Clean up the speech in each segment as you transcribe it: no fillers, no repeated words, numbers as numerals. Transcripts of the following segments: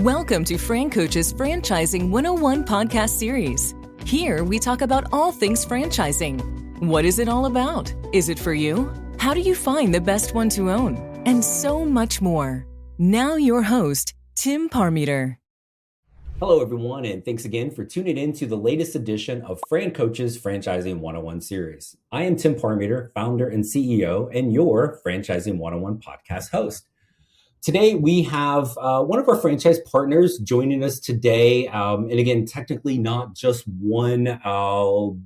Welcome to FranCoach's Franchising 101 podcast series. Here we talk about all things franchising. What is it all about? Is it for you? How do you find the best one to own? And so much more. Now your host, Tim Parmeter. Hello, everyone, and thanks again for tuning in to the latest edition of FranCoach's Franchising 101 series. I am Tim Parmeter, founder and CEO, and your Franchising 101 podcast host. Today, we have one of our franchise partners joining us today. And again, technically not just one.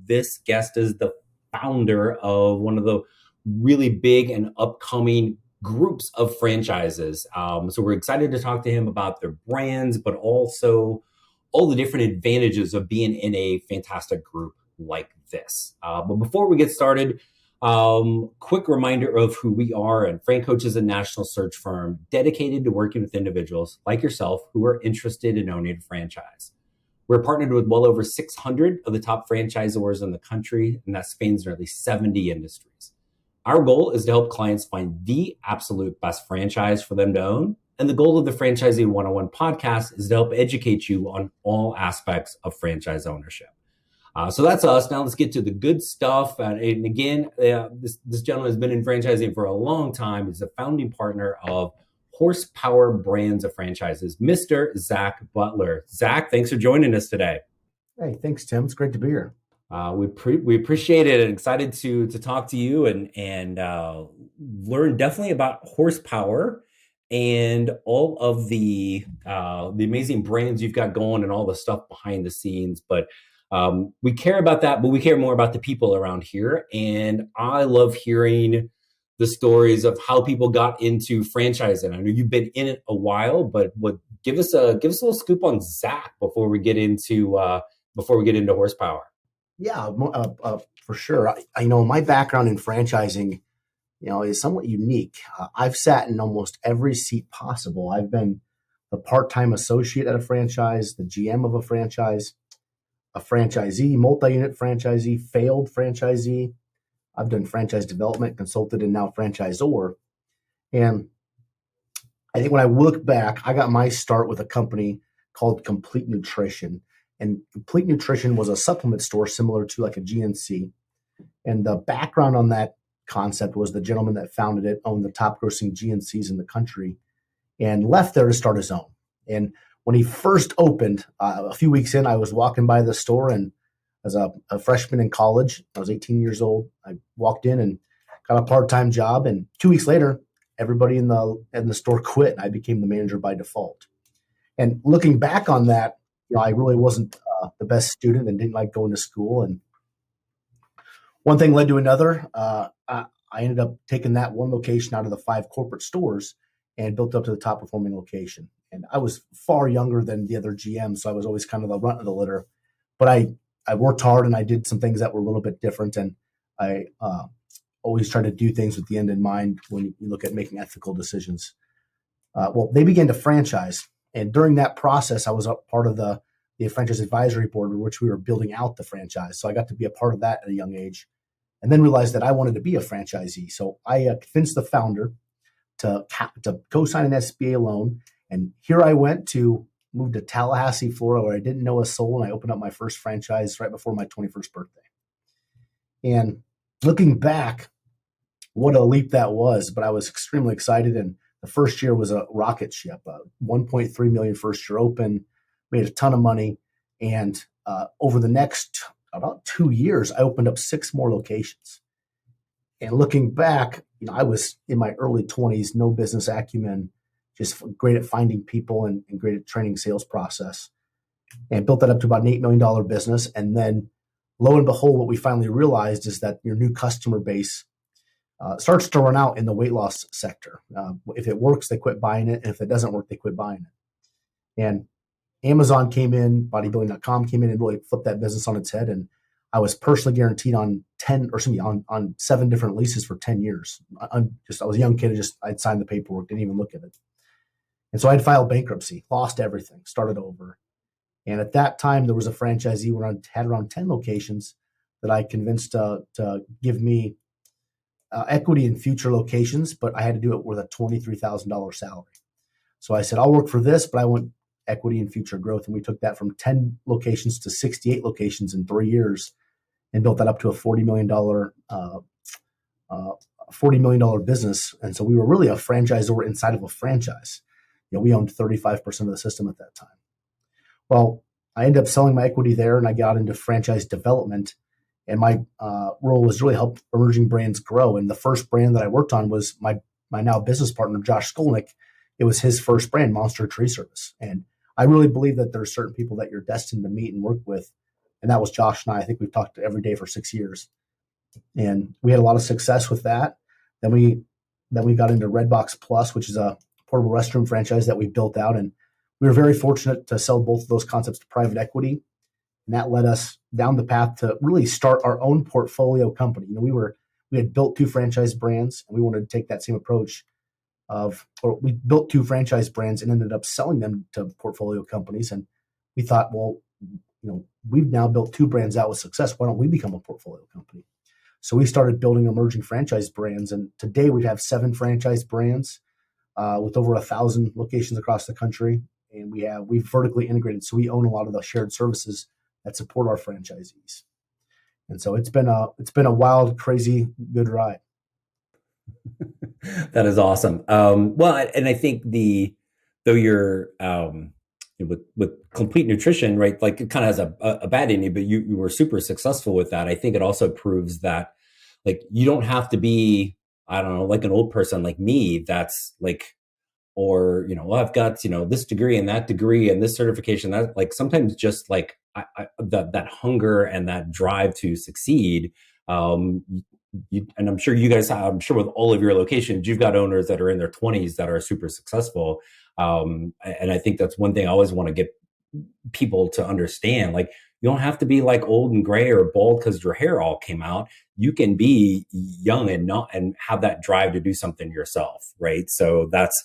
This guest is the founder of one of the really big and upcoming groups of franchises. So we're excited to talk to him about their brands, but also all the different advantages of being in a fantastic group like this. But before we get started, quick reminder of who we are. And FranCoach is a national search firm dedicated to working with individuals like yourself who are interested in owning a franchise. We're partnered with well over 600 of the top franchisors in the country, and that spans nearly 70 industries. Our goal is to help clients find the absolute best franchise for them to own. And the goal of the Franchising 101 podcast is to help educate you on all aspects of franchise ownership. So that's us. Now let's get to the good stuff. And again, this gentleman has been in franchising for a long time. He's a founding partner of Horsepower Brands of Franchises, Mr. Zach Beutler. Zach, thanks for joining us today. Hey, thanks, Tim. It's great to be here. We appreciate it and excited to talk to you and learn definitely about Horsepower and all of the amazing brands you've got going and all the stuff behind the scenes. But we care about that, but we care more about the people around here. And I love hearing the stories of how people got into franchising. I know you've been in it a while, but give us a little scoop on Zach before we get into Horsepower. Yeah, for sure. I know my background in franchising, is somewhat unique. I've sat in almost every seat possible. I've been the part-time associate at a franchise, the GM of a franchise, a franchisee, multi-unit franchisee, failed franchisee. I've done franchise development, consulted, and now franchisor. And I think when I look back, I got my start with a company called Complete Nutrition. And Complete Nutrition was a supplement store similar to like a GNC. And the background on that concept was the gentleman that founded it owned the top grossing GNCs in the country and left there to start his own. And when he first opened, a few weeks in, I was walking by the store, and as a freshman in college, I was 18 years old. I walked in and got a part-time job, and 2 weeks later, everybody in the store quit, and I became the manager by default. And looking back on that, I really wasn't the best student and didn't like going to school. And one thing led to another. I ended up taking that one location out of the 5 corporate stores and built up to the top performing location. And I was far younger than the other GMs, so I was always kind of the runt of the litter. But I worked hard and I did some things that were a little bit different. And I always try to do things with the end in mind when you look at making ethical decisions. Well, they began to franchise. And during that process, I was a part of the franchise advisory board, which we were building out the franchise. So I got to be a part of that at a young age, and then realized that I wanted to be a franchisee. So I convinced the founder to co-sign an SBA loan. And here I went to move to Tallahassee, Florida, where I didn't know a soul. And I opened up my first franchise right before my 21st birthday. And looking back, what a leap that was. But I was extremely excited. And the first year was a rocket ship, 1.3 million first year open, made a ton of money. And over the next about 2 years, I opened up 6 more locations. And looking back, I was in my early 20s, no business acumen, just great at finding people and great at training sales process, and built that up to about an $8 million business. And then lo and behold, what we finally realized is that your new customer base starts to run out in the weight loss sector. If it works, they quit buying it. And if it doesn't work, they quit buying it. And Amazon came in, bodybuilding.com came in and really flipped that business on its head. And I was personally guaranteed on 7 different leases for 10 years. I was a young kid. I'd signed the paperwork, didn't even look at it. And so I'd filed bankruptcy, lost everything, started over. And at that time, there was a franchisee where I had around 10 locations that I convinced to give me equity in future locations, but I had to do it with a $23,000 salary. So I said, I'll work for this, but I want equity and future growth. And we took that from 10 locations to 68 locations in 3 years and built that up to a $40 million business. And so we were really a franchisor inside of a franchise. We owned 35% of the system at that time. Well, I ended up selling my equity there, and I got into franchise development. And my role was really help emerging brands grow. And the first brand that I worked on was my now business partner, Josh Skolnick. It was his first brand, Monster Tree Service. And I really believe that there are certain people that you're destined to meet and work with. And that was Josh and I. I think we've talked every day for 6 years. And we had a lot of success with that. Then we got into Redbox Plus, which is a portable restroom franchise that we built out. And we were very fortunate to sell both of those concepts to private equity. And that led us down the path to really start our own portfolio company. We had built 2 franchise brands, and we wanted to take that same approach we built 2 franchise brands and ended up selling them to portfolio companies. And we thought, well, we've now built 2 brands out with success. Why don't we become a portfolio company? So we started building emerging franchise brands. And today we have 7 franchise brands with over 1,000 locations across the country. And we've vertically integrated. So we own a lot of the shared services that support our franchisees. And so it's been a wild, crazy, good ride. That is awesome. Well, and I think though you're with Complete Nutrition, right? Like it kind of has a bad ending, but you were super successful with that. I think it also proves that like you don't have to be, I don't know, like an old person like me that's like, or well, I've got this degree and that degree and this certification. That like sometimes just like that hunger and that drive to succeed. And I'm sure you guys, I'm sure with all of your locations, you've got owners that are in their 20s that are super successful. And I think that's one thing I always want to get people to understand. Like, you don't have to be like old and gray or bald because your hair all came out. You can be young and have that drive to do something yourself, right? So that's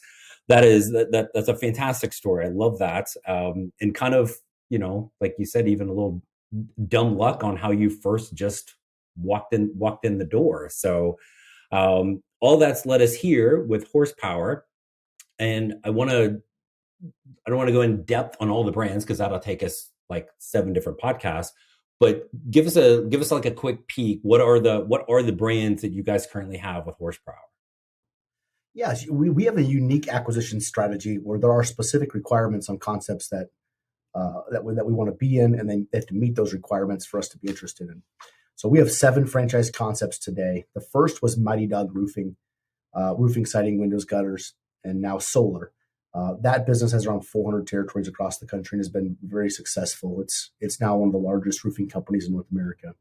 a fantastic story. I love that. And kind of, like you said, even a little dumb luck on how you first just walked in the door. So all that's led us here with Horsepower. And I don't want to go in depth on all the brands because that'll take us like 7 different podcasts. But give us like a quick peek. What are the brands that you guys currently have with Horsepower? Yes, we have a unique acquisition strategy where there are specific requirements on concepts that we want to be in, and then they have to meet those requirements for us to be interested in. So we have 7 franchise concepts today. The first was Mighty Dog Roofing, roofing, siding, windows, gutters, and now solar. That business has around 400 territories across the country and has been very successful. It's now one of the largest roofing companies in North America.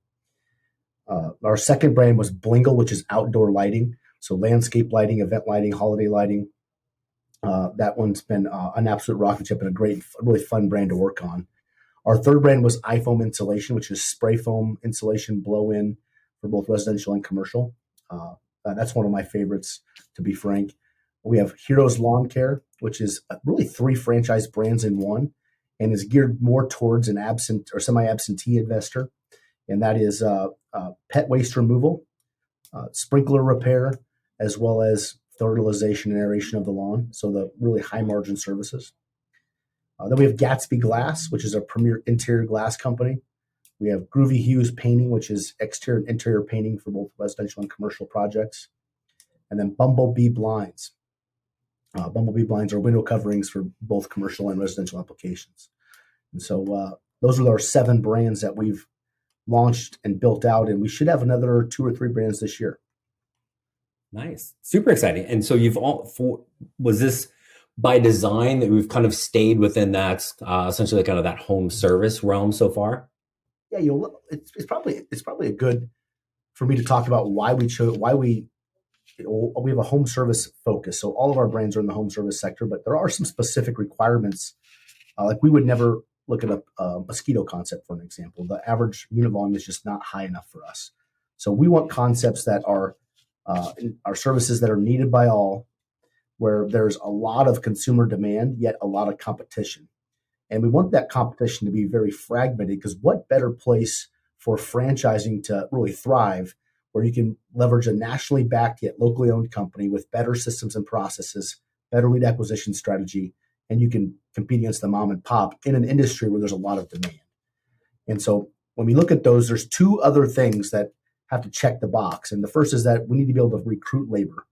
Our second brand was Blingle, which is outdoor lighting. So landscape lighting, event lighting, holiday lighting. That one's been an absolute rocket ship and a really fun brand to work on. Our third brand was iFoam Insulation, which is spray foam insulation blow-in for both residential and commercial. That's one of my favorites, to be frank. We have Heroes Lawn Care, which is really 3 franchise brands in one and is geared more towards an absent or semi-absentee investor. And that is pet waste removal, sprinkler repair, as well as fertilization and aeration of the lawn. So the really high margin services. Then we have Gatsby Glass, which is a premier interior glass company. We have Groovy Hues Painting, which is exterior and interior painting for both residential and commercial projects. And then Bumblebee Blinds. Bumblebee Blinds are window coverings for both commercial and residential applications. And so those are our 7 brands that we've launched and built out, and we should have another 2 or 3 brands this year. Nice. Super exciting. And so was this by design that we've kind of stayed within that essentially kind of that home service realm so far? Yeah, it's probably a good for me to talk about why we have a home service focus. So all of our brands are in the home service sector, but there are some specific requirements. Like we would never look at a mosquito concept, for an example. The average unit volume is just not high enough for us. So we want concepts that are services that are needed by all, where there's a lot of consumer demand, yet a lot of competition. And we want that competition to be very fragmented, because what better place for franchising to really thrive, where you can leverage a nationally backed yet locally owned company with better systems and processes, better lead acquisition strategy, and you can compete against the mom and pop in an industry where there's a lot of demand. And so when we look at those, there's two other things that have to check the box. And the first is that we need to be able to recruit labor.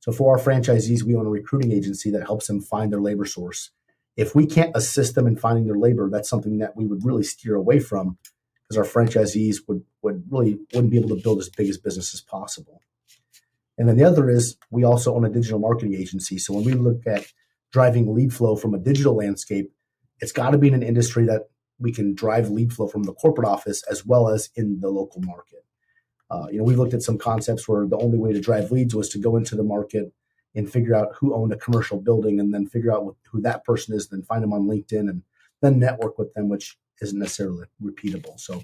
So for our franchisees, we own a recruiting agency that helps them find their labor source. If we can't assist them in finding their labor, that's something that we would really steer away from, because our franchisees wouldn't be able to build as big a business as possible. And then the other is we also own a digital marketing agency. So when we look at driving lead flow from a digital landscape, it's got to be in an industry that we can drive lead flow from the corporate office as well as in the local market. We've looked at some concepts where the only way to drive leads was to go into the market and figure out who owned a commercial building, and then figure out who that person is, then find them on LinkedIn and then network with them, which isn't necessarily repeatable. So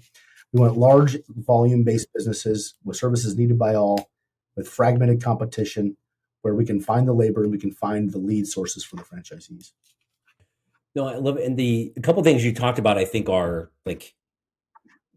we want large volume-based businesses with services needed by all, with fragmented competition, where we can find the labor and we can find the lead sources for the franchisees. No, I love it. And a couple of things you talked about, I think, are like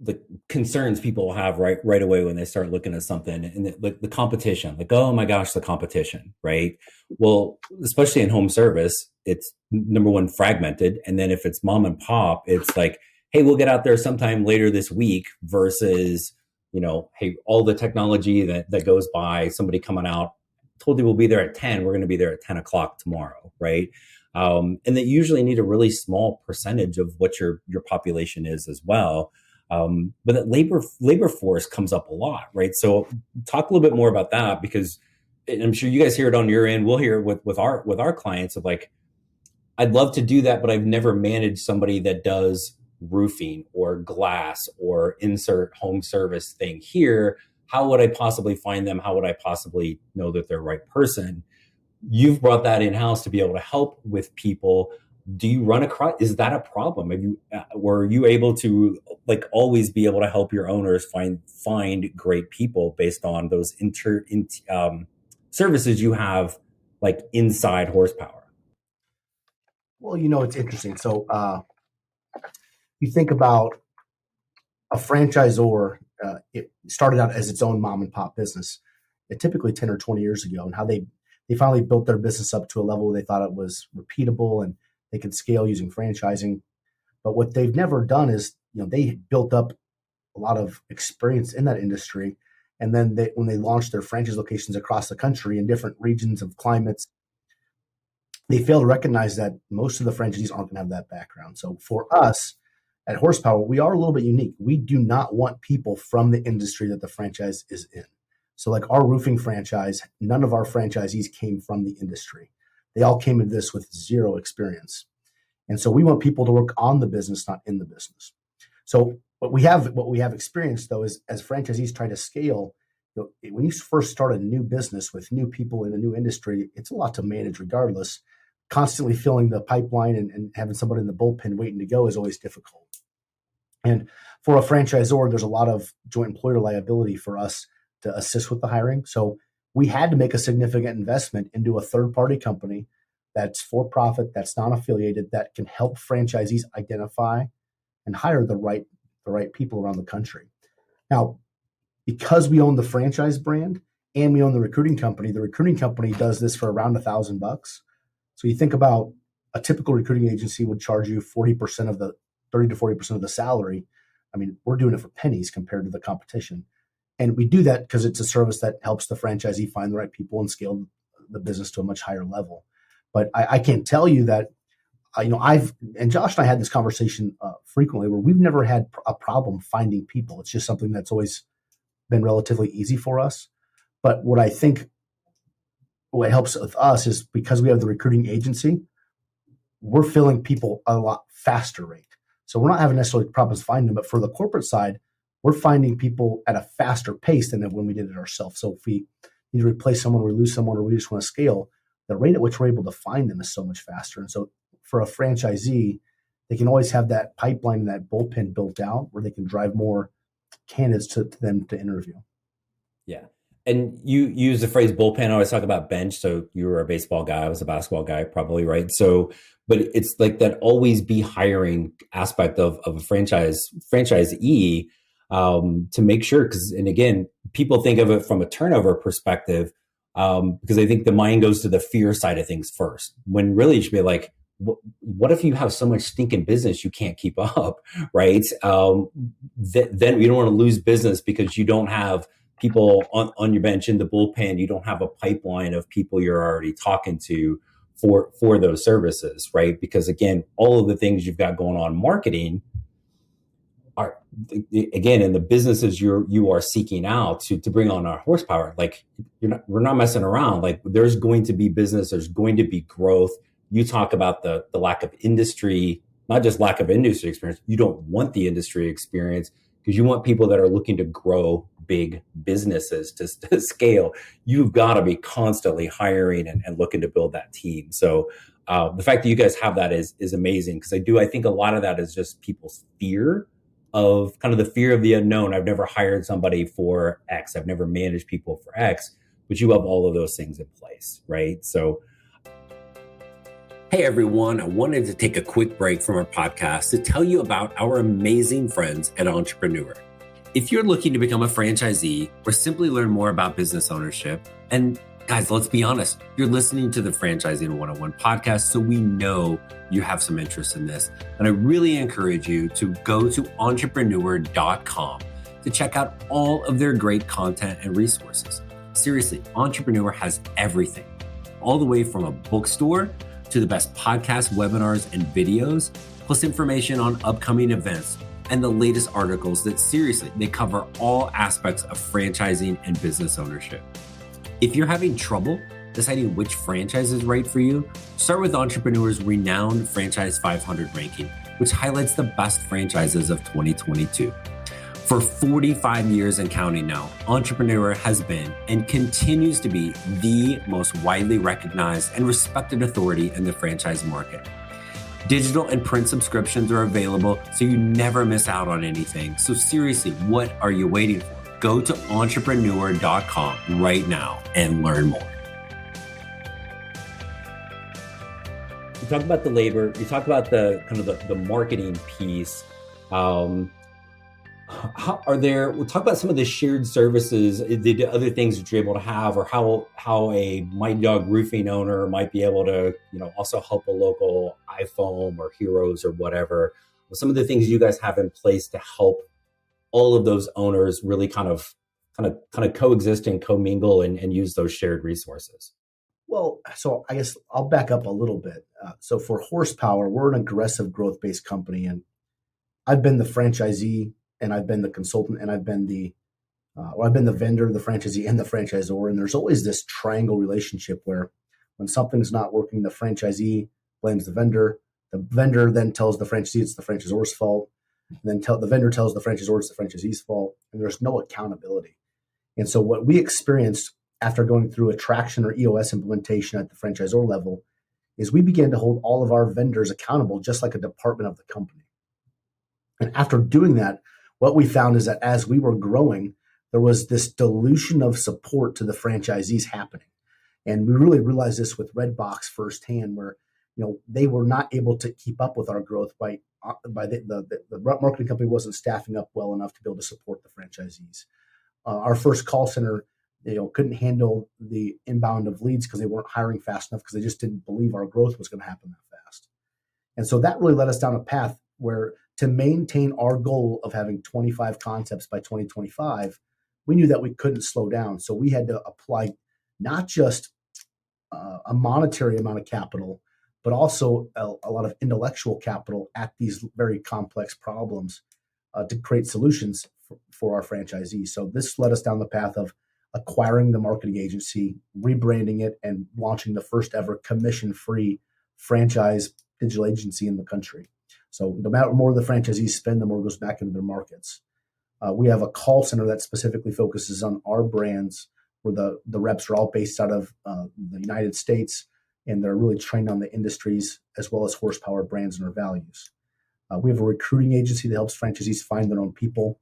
the concerns people have right away when they start looking at something, and the competition, like, oh my gosh, the competition, right? Well, especially in home service, it's number one, fragmented. And then if it's mom and pop, it's like, hey, we'll get out there sometime later this week, versus, hey, all the technology that goes by, somebody coming out, told you we'll be there at 10, we're going to be there at 10 o'clock tomorrow, right? And that usually need a really small percentage of what your population is as well. But that labor force comes up a lot, right? So talk a little bit more about that, because I'm sure you guys hear it on your end. We'll hear it with our clients of like, I'd love to do that, but I've never managed somebody that does roofing or glass or insert home service thing here. How would I possibly find them? How would I possibly know that they're the right person? You've brought that in-house to be able to help with people. Do you run across, is that a problem? Were you able to like always be able to help your owners find great people based on those services you have, like inside horsepower? Well, it's interesting. So you think about a franchisor, it started out as its own mom and pop business, typically 10 or 20 years ago, and how they finally built their business up to a level where they thought it was repeatable and they could scale using franchising. But what they've never done is, they built up a lot of experience in that industry. And then when they launched their franchise locations across the country in different regions of climates, they fail to recognize that most of the franchisees aren't going to have that background. So for us at Horsepower, we are a little bit unique. We do not want people from the industry that the franchise is in. So like our roofing franchise, none of our franchisees came from the industry. They all came into this with zero experience. And so we want people to work on the business, not in the business. So what we have experienced, though, is as franchisees try to scale, when you first start a new business with new people in a new industry, it's a lot to manage regardless. Constantly filling the pipeline and having somebody in the bullpen waiting to go is always difficult. And for a franchisor, there's a lot of joint employer liability for us to assist with the hiring. So we had to make a significant investment into a third-party company that's for-profit, that's non-affiliated, that can help franchisees identify and hire the right people around the country. Now, because we own the franchise brand and we own the recruiting company does this for around $1,000. So you think about a typical recruiting agency would charge you 30 to 40% of the salary. I mean, we're doing it for pennies compared to the competition. And we do that because it's a service that helps the franchisee find the right people and scale the business to a much higher level. But I can't tell you that, and Josh and I had this conversation frequently where we've never had a problem finding people. It's just something that's always been relatively easy for us. But what I think what helps with us is because we have the recruiting agency, we're filling people a lot faster rate. So we're not having necessarily problems finding them, but for the corporate side, we're finding people at a faster pace than when we did it ourselves. So if we need to replace someone, or we lose someone, or we just want to scale, the rate at which we're able to find them is so much faster. And so for a franchisee, they can always have that pipeline and that bullpen built out where they can drive more candidates to them to interview. Yeah. And you use the phrase bullpen. I always talk about bench. So you were a baseball guy. I was a basketball guy, probably, right? So, but it's like that always be hiring aspect of a franchisee to make sure. And again, people think of it from a turnover perspective because I think the mind goes to the fear side of things first, when really it should be like, what if you have so much stinking business you can't keep up, right? Then you don't want to lose business because you don't have people on your bench in the bullpen. You don't have a pipeline of people you're already talking to for those services, right? Because again, all of the things you've got going on marketing are, again, in the businesses you are seeking out to bring on our horsepower. Like we're not messing around. Like there's going to be business, there's going to be growth. You talk about the lack of industry, not just lack of industry experience. You don't want the industry experience because you want people that are looking to grow big businesses to scale. You've got to be constantly hiring and looking to build that team. So the fact that you guys have that is amazing, because I think a lot of that is just people's fear of the fear of the unknown. I've never hired somebody for X. I've never managed people for X, but you have all of those things in place, right? So, hey everyone, I wanted to take a quick break from our podcast to tell you about our amazing friends at Entrepreneur. If you're looking to become a franchisee or simply learn more about business ownership, and guys, let's be honest, you're listening to the Franchising 101 podcast, so we know you have some interest in this. And I really encourage you to go to entrepreneur.com to check out all of their great content and resources. Seriously, Entrepreneur has everything, all the way from a bookstore to the best podcasts, webinars, and videos, plus information on upcoming events and the latest articles that seriously, they cover all aspects of franchising and business ownership. If you're having trouble deciding which franchise is right for you, start with Entrepreneur's renowned Franchise 500 ranking, which highlights the best franchises of 2022. For 45 years and counting now, Entrepreneur has been and continues to be the most widely recognized and respected authority in the franchise market. Digital and print subscriptions are available, so you never miss out on anything. So seriously, what are you waiting for? Go to entrepreneur.com right now and learn more. You talk about the labor, you talk about the marketing piece. We'll talk about some of the shared services, the other things that you're able to have, or how a Mighty Dog roofing owner might be able to, also help a local iFoam or Heroes or whatever. Some of the things you guys have in place to help all of those owners really kind of coexist and commingle and use those shared resources. Well, so I guess I'll back up a little bit. So for Horsepower, we're an aggressive growth-based company, and I've been the franchisee, and I've been the consultant, and I've been the vendor, the franchisee, and the franchisor. And there's always this triangle relationship where when something's not working, the franchisee blames the vendor then tells the franchisee it's the franchisor's fault, and then the vendor tells the franchisor it's the franchisee's fault, and there's no accountability. And so what we experienced after going through a traction or EOS implementation at the franchisor level is we began to hold all of our vendors accountable, just like a department of the company. And after doing that, what we found is that as we were growing, there was this dilution of support to the franchisees happening. And we really realized this with Redbox firsthand, where they were not able to keep up with our growth by the marketing company wasn't staffing up well enough to be able to support the franchisees. Our first call center, couldn't handle the inbound of leads because they weren't hiring fast enough, because they just didn't believe our growth was going to happen that fast. And so that really led us down a path where, to maintain our goal of having 25 concepts by 2025, we knew that we couldn't slow down. So we had to apply not just a monetary amount of capital, but also a lot of intellectual capital at these very complex problems to create solutions for our franchisees. So this led us down the path of acquiring the marketing agency, rebranding it, and launching the first ever commission-free franchise digital agency in the country. So the more the franchisees spend, the more goes back into their markets. We have a call center that specifically focuses on our brands, where the reps are all based out of the United States, and they're really trained on the industries as well as Horsepower brands and our values. We have a recruiting agency that helps franchisees find their own people.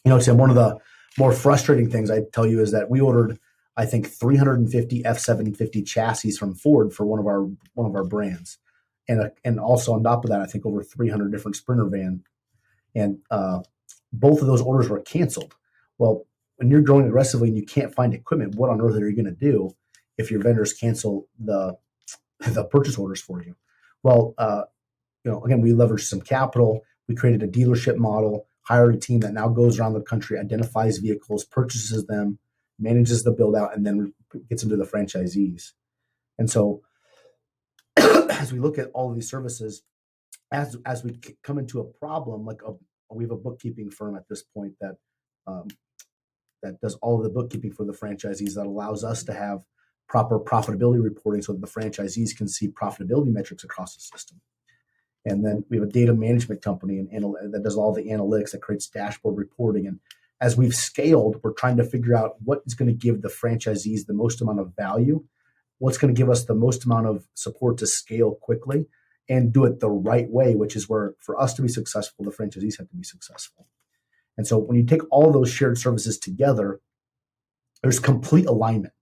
Tim, one of the more frustrating things I tell you is that we ordered, I think, 350 F-750 chassis from Ford for one of our brands. And also on top of that, I think over 300 different Sprinter van. And both of those orders were canceled. Well, when you're growing aggressively and you can't find equipment, what on earth are you going to do if your vendors cancel the purchase orders for you? Well, again, we leveraged some capital. We created a dealership model, hired a team that now goes around the country, identifies vehicles, purchases them, manages the build out, and then gets them to the franchisees. And so as we look at all of these services, as we come into a problem, we have a bookkeeping firm at this point that does all of the bookkeeping for the franchisees, that allows us to have proper profitability reporting so that the franchisees can see profitability metrics across the system. And then we have a data management company that does all the analytics, that creates dashboard reporting. And as we've scaled, we're trying to figure out what is going to give the franchisees the most amount of value, what's going to give us the most amount of support to scale quickly and do it the right way, which is where for us to be successful, the franchisees have to be successful. And so when you take all those shared services together, there's complete alignment.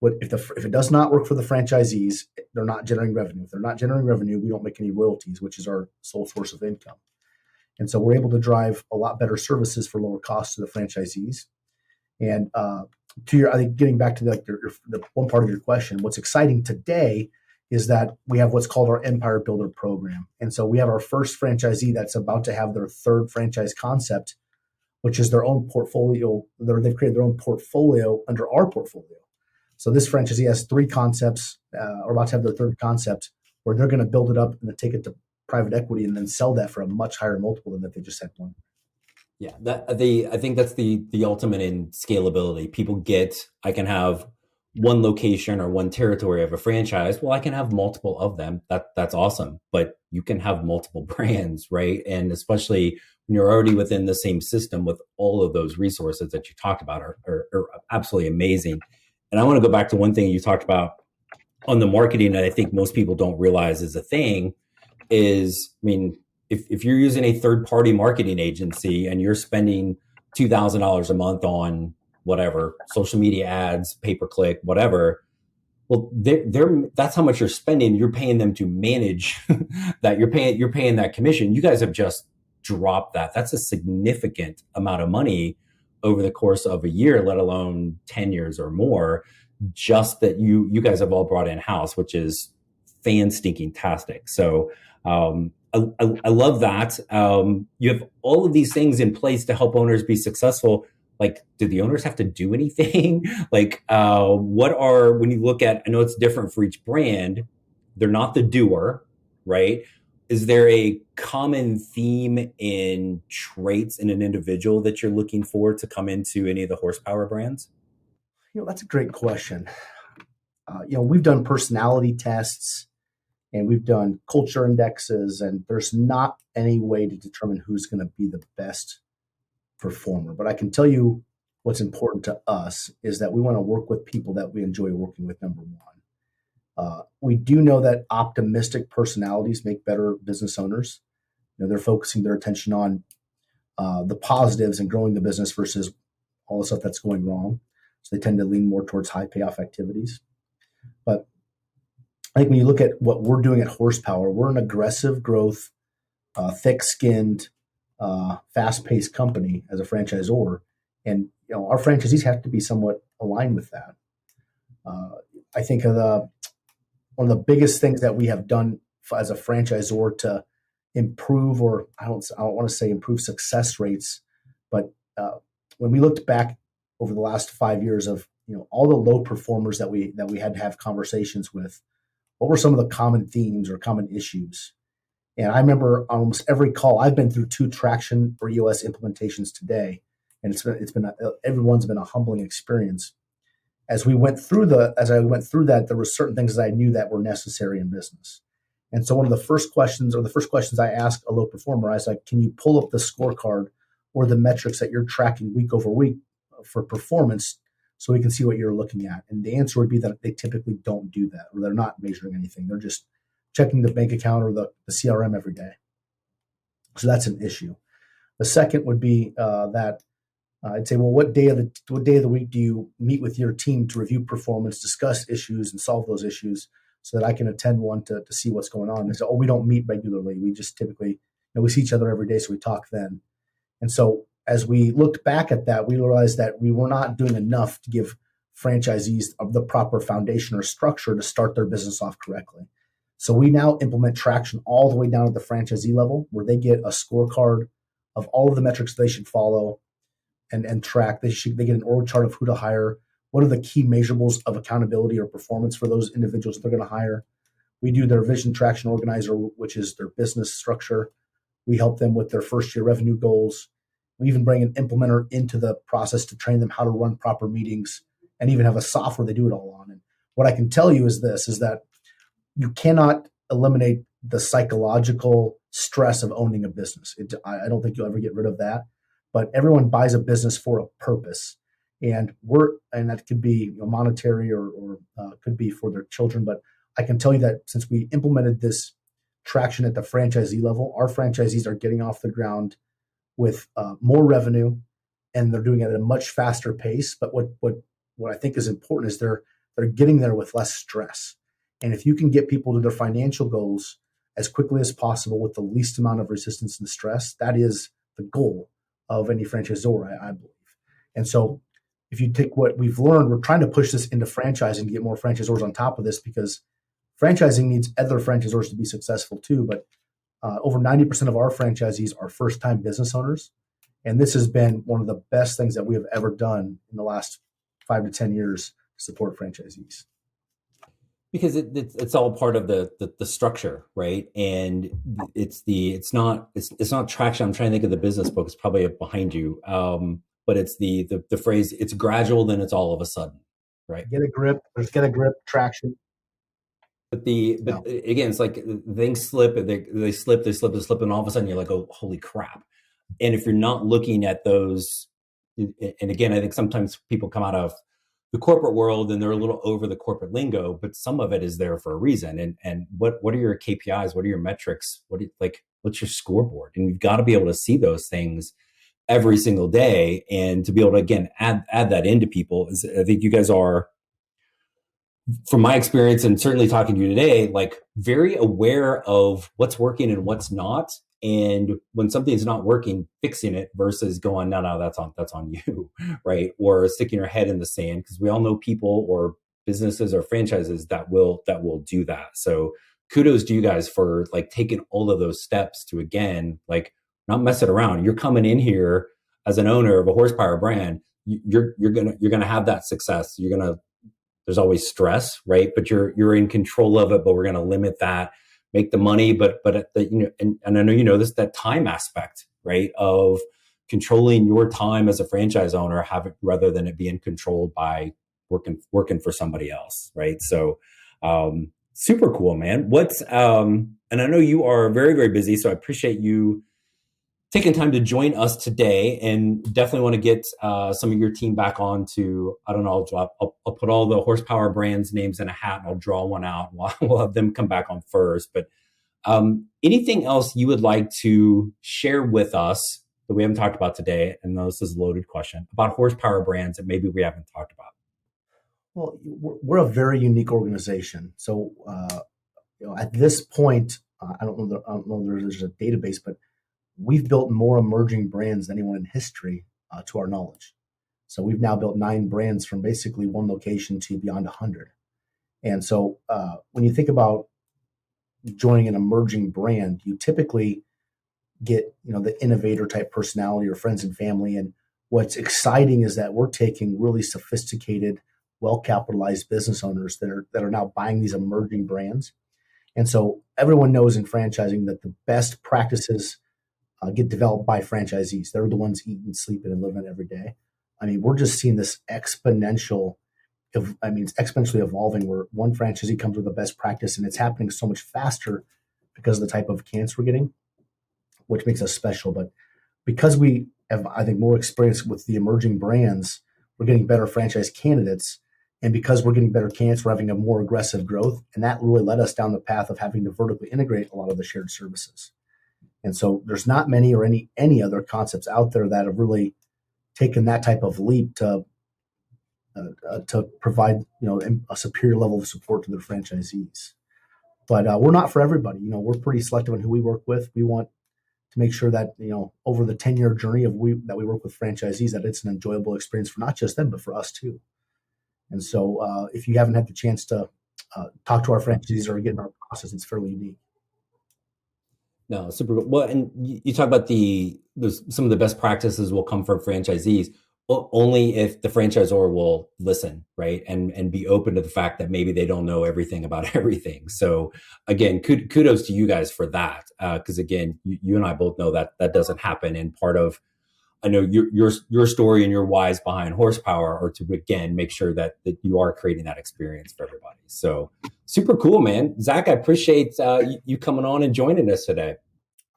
If it does not work for the franchisees, they're not generating revenue. If they're not generating revenue, we don't make any royalties, which is our sole source of income. And so we're able to drive a lot better services for lower costs to the franchisees. And I think getting back to the one part of your question, what's exciting today is that we have what's called our Empire Builder program. And so we have our first franchisee that's about to have their third franchise concept, which is their own portfolio. They've created their own portfolio under our portfolio. So this franchisee has three concepts, or about to have their third concept, where they're going to build it up and then take it to private equity and then sell that for a much higher multiple than if they just had one. Yeah, I think that's the ultimate in scalability. People get, I can have one location or one territory of a franchise. Well, I can have multiple of them. That's awesome. But you can have multiple brands, right? And especially when you're already within the same system with all of those resources that you talked about are absolutely amazing. And I want to go back to one thing you talked about on the marketing that I think most people don't realize is a thing is, I mean, if you're using a third-party marketing agency and you're spending $2,000 a month on whatever, social media ads, pay-per-click, whatever, well, that's how much you're spending. You're paying them to manage that. You're paying that commission. You guys have just dropped that. That's a significant amount of money over the course of a year, let alone 10 years or more, just that you guys have all brought in-house, which is fan-stinking-tastic. So I love that. You have all of these things in place to help owners be successful. Like, do the owners have to do anything? Like, when you look at, I know it's different for each brand, they're not the doer, right? Is there a common theme in traits in an individual that you're looking for to come into any of the horsepower brands? That's a great question. We've done personality tests and we've done culture indexes, and there's not any way to determine who's going to be the best performer. But I can tell you what's important to us is that we want to work with people that we enjoy working with, number one. We do know that optimistic personalities make better business owners. They're focusing their attention on the positives and growing the business versus all the stuff that's going wrong. So they tend to lean more towards high payoff activities. But I think when you look at what we're doing at Horsepower, we're an aggressive growth, thick-skinned, fast-paced company as a franchisor. And our franchisees have to be somewhat aligned with that. I think one of the biggest things that we have done as a franchisor to improve, or I don't want to say improve success rates, but when we looked back over the last 5 years of all the low performers that we had to have conversations with, what were some of the common themes or common issues? And I remember almost every call, I've been through 2 traction or EOS implementations today, and everyone's been a humbling experience. As I went through that, there were certain things that I knew that were necessary in business. And so one of the first questions I asked a low performer, I was like, can you pull up the scorecard or the metrics that you're tracking week over week for performance so we can see what you're looking at? And the answer would be that they typically don't do that, or they're not measuring anything. They're just checking the bank account or the CRM every day. So that's an issue. The second would be that I'd say, well, what day of the week do you meet with your team to review performance, discuss issues, and solve those issues so that I can attend one to see what's going on? They say, we don't meet regularly. We just typically, we see each other every day, so we talk then. And so as we looked back at that, we realized that we were not doing enough to give franchisees the proper foundation or structure to start their business off correctly. So we now implement traction all the way down at the franchisee level, where they get a scorecard of all of the metrics they should follow and track. They get an org chart of who to hire. What are the key measurables of accountability or performance for those individuals they're going to hire? We do their vision traction organizer, which is their business structure. We help them with their first year revenue goals. We even bring an implementer into the process to train them how to run proper meetings, and even have a software they do it all on. And what I can tell you is that you cannot eliminate the psychological stress of owning a business. I don't think you'll ever get rid of that, but everyone buys a business for a purpose. And that could be monetary or could be for their children. But I can tell you that since we implemented this traction at the franchisee level, our franchisees are getting off the ground with more revenue, and they're doing it at a much faster pace. But what I think is important is they're getting there with less stress. And if you can get people to their financial goals as quickly as possible with the least amount of resistance and stress, that is the goal of any franchisor, I believe. And so if you take what we've learned, we're trying to push this into franchising to get more franchisors on top of this, because franchising needs other franchisors to be successful too. But over 90% of our franchisees are first-time business owners. And this has been one of the best things that we have ever done in the last 5 to 10 years to support franchisees. Because it's all part of the structure, right? And it's not traction. I'm trying to think of the business book. It's probably behind you. But it's the phrase, it's gradual, then it's all of a sudden, right? Get a grip, traction. But again, it's like things slip, and they slip, and all of a sudden you're like, oh, holy crap. And if you're not looking at those, and again, I think sometimes people come out of the corporate world and they're a little over the corporate lingo, but some of it is there for a reason. And what are your KPIs? What are your metrics? What's your scoreboard? And you've got to be able to see those things every single day, and to be able to, again, add that into people. I think you guys are, from my experience and certainly talking to you today, like very aware of what's working and what's not. And when something's not working, fixing it versus going, no, that's on you, right? Or sticking your head in the sand, because we all know people or businesses or franchises that will do that. So kudos to you guys for like taking all of those steps to, again, like not mess it around. You're coming in here as an owner of a horsepower brand. You're gonna have that success. There's always stress, right? But you're in control of it. But we're gonna limit that. Make the money, but at the, and I know you know this, that time aspect, right, of controlling your time as a franchise owner, rather than it being controlled by working for somebody else, right? So, super cool, man. And I know you are very, very busy, so I appreciate you taking time to join us today, and definitely want to get some of your team back on to, I don't know, I'll put all the horsepower brands names in a hat and I'll draw one out. We'll have them come back on first. But anything else you would like to share with us that we haven't talked about today? And this is a loaded question about horsepower brands that maybe we haven't talked about. Well, we're a very unique organization. So at this point, I don't know there's a database, but we've built more emerging brands than anyone in history, to our knowledge. So we've now built 9 brands from basically one location to beyond 100. And so when you think about joining an emerging brand, you typically get, the innovator type personality or friends and family. And what's exciting is that we're taking really sophisticated, well-capitalized business owners that are now buying these emerging brands. And so everyone knows in franchising that the best practices get developed by franchisees. They're the ones eating, sleeping, and living every day. I mean, we're just seeing this it's exponentially evolving, where one franchisee comes with the best practice, and it's happening so much faster because of the type of accounts we're getting, which makes us special. But because we have, I think, more experience with the emerging brands, we're getting better franchise candidates. And because we're getting better candidates, we're having a more aggressive growth. And that really led us down the path of having to vertically integrate a lot of the shared services. And so there's not many or any other concepts out there that have really taken that type of leap to provide a superior level of support to their franchisees. But we're not for everybody. We're pretty selective on who we work with. We want to make sure that over the 10-year journey that we work with franchisees, that it's an enjoyable experience for not just them but for us too. And so if you haven't had the chance to talk to our franchisees or get in our process. It's fairly unique. No, super cool. Well, and you talk about some of the best practices will come from franchisees. Well, only if the franchisor will listen, right? And be open to the fact that maybe they don't know everything about everything. So again, kudos to you guys for that. Because again, you and I both know that doesn't happen. And part of, I know your story and your whys behind horsepower are to, again, make sure that you are creating that experience for everybody. So super cool, man. Zach, I appreciate you coming on and joining us today.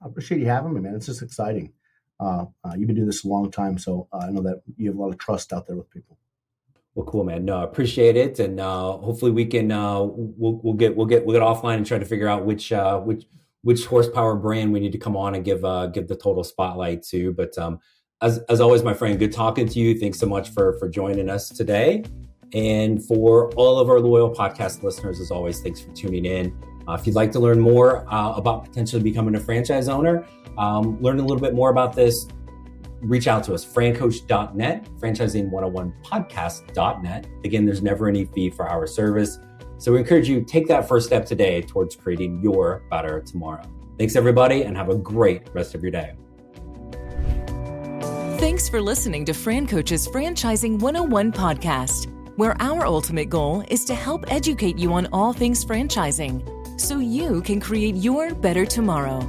I appreciate you having me, man. It's just exciting. You've been doing this a long time, so I know that you have a lot of trust out there with people. Well, cool, man. No, I appreciate it, and hopefully we can we'll get offline and try to figure out which horsepower brand we need to come on and give the total spotlight to. But as always, my friend, good talking to you. Thanks so much for joining us today. And for all of our loyal podcast listeners, as always, thanks for tuning in. If you'd like to learn more about potentially becoming a franchise owner, learn a little bit more about this, reach out to us, FranCoach.net, franchising101podcast.net. Again, there's never any fee for our service. So we encourage you to take that first step today towards creating your better tomorrow. Thanks, everybody, and have a great rest of your day. Thanks for listening to FranCoach's Franchising 101 podcast, where our ultimate goal is to help educate you on all things franchising so you can create your better tomorrow.